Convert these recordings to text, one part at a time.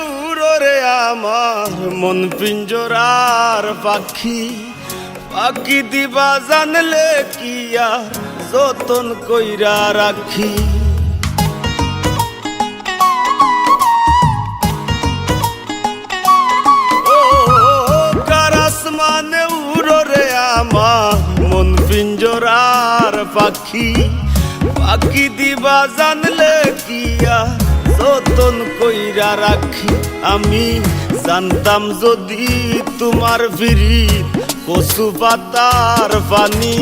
উড়রে আমার মন পিঞ্জরার পাখি পাখি দিবা জানলে কি আর যতন কইরা রাখি ও কারাস মানে উড়রে আমার মন পিঞ্জরার পাখি পাখি দিবা জানলে কি আর যতন কইরা রাখি আমি জানতাম যদি তোমার ফিরিত কচু পাতার পানি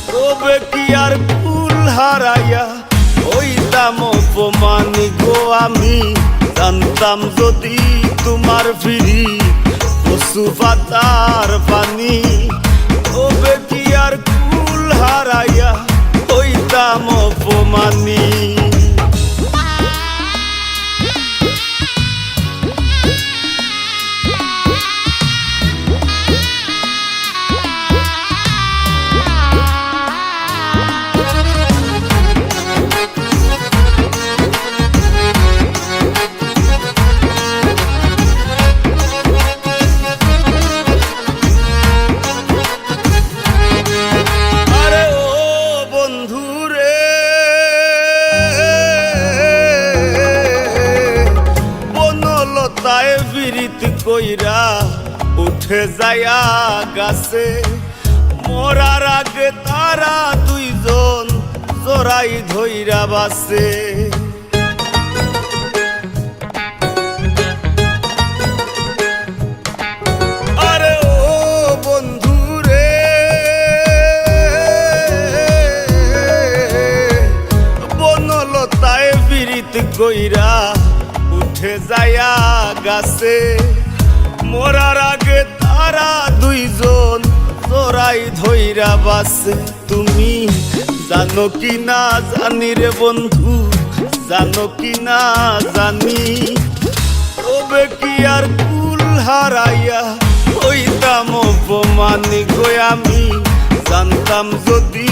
তবে কি আর ফুল হারাইয়া হইতাম অপমানি গো আমি জানতাম যদি তোমার ফিরিত কচু পাতার পানি তবে কি আর ফুল হারাইয়া হইতাম অপমানি বিরিত কইরা উঠে যায়া গাছে মরার আগে তারা দুইজন জোড়াই ধইরা বাসে আরে ও বন্ধু রে বনলতায় বিরিত কইরা উঠে যায়া গাছে মরার আগে তারা দুইজন জোড়াই ধইরা বাসে তুমি জানো কি না জানি রে বন্ধু জানো কি না জানি তবে কি আর কুল হারাইয়া হইতাম অপমানি গো আমি জানতাম যদি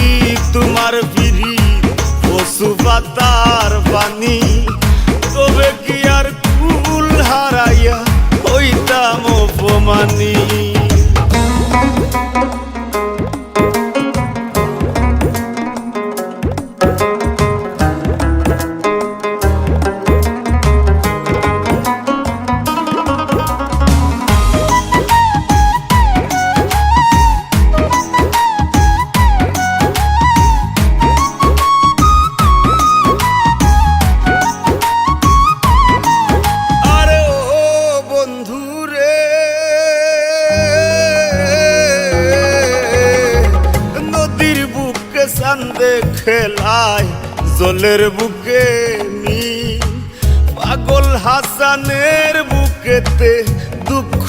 তোমার ফিরি কচু পাতার পানি তবে কি আর কুল হারাইয়া হইতাম অপমানি চান্দে খেলায় জলের বুকে নি পাগল হাসানের বুকেতে দুঃখ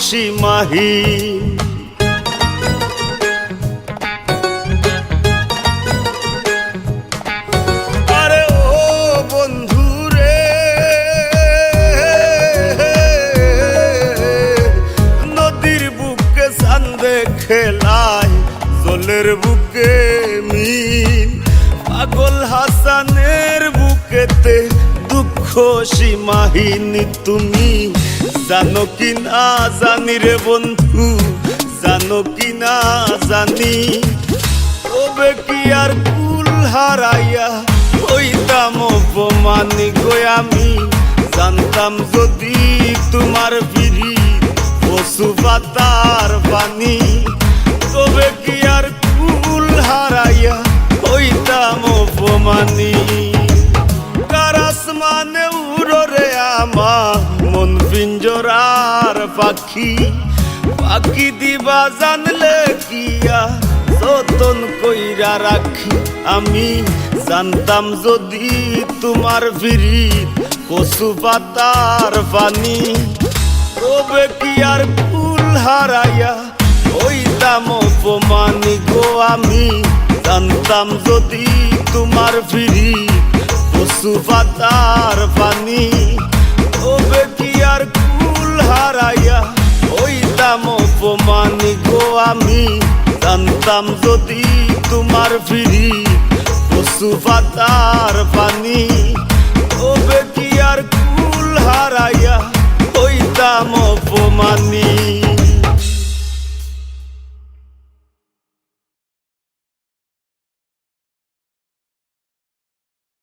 সীমাহীন আরে ও বন্ধু রে নদীর বুকে চান্দে খেলায় জলের বুকে মিন পাগল হাসানের বুকেতে দুঃখ সীমাহীন তুমি জানো কি না জানি রে বন্ধু জানো কি না জানি তবে কি আর কুল হারাইয়া হইতাম অপমানি গো আমি জানতাম যদি তোমার ফিরি কচু পাতার পানি তবে কি আর কুল হারাইয়া হইতাম অপমানি কারাস মানে উড়রে আমার মন পিঞ্জরার পাখি পাখি দিবা জানলে কি আর যতন কইরা রাখি আমি জানতাম যদি তোমার ফিরিত কচু পাতার পানি তবে কি আর কুল হারাইয়া হইতাম অপমানি গো আমি জানতাম যদি তোমার ফিরিত কচু পাতার পানি তবে কি আর কুল হারাইয়া হইতাম অপমানি গো আমি জানতাম যদি তোমার ফিরিত কচু পাতার পানি তবে কি আর কুল হারাইয়া হইতাম অপমানী।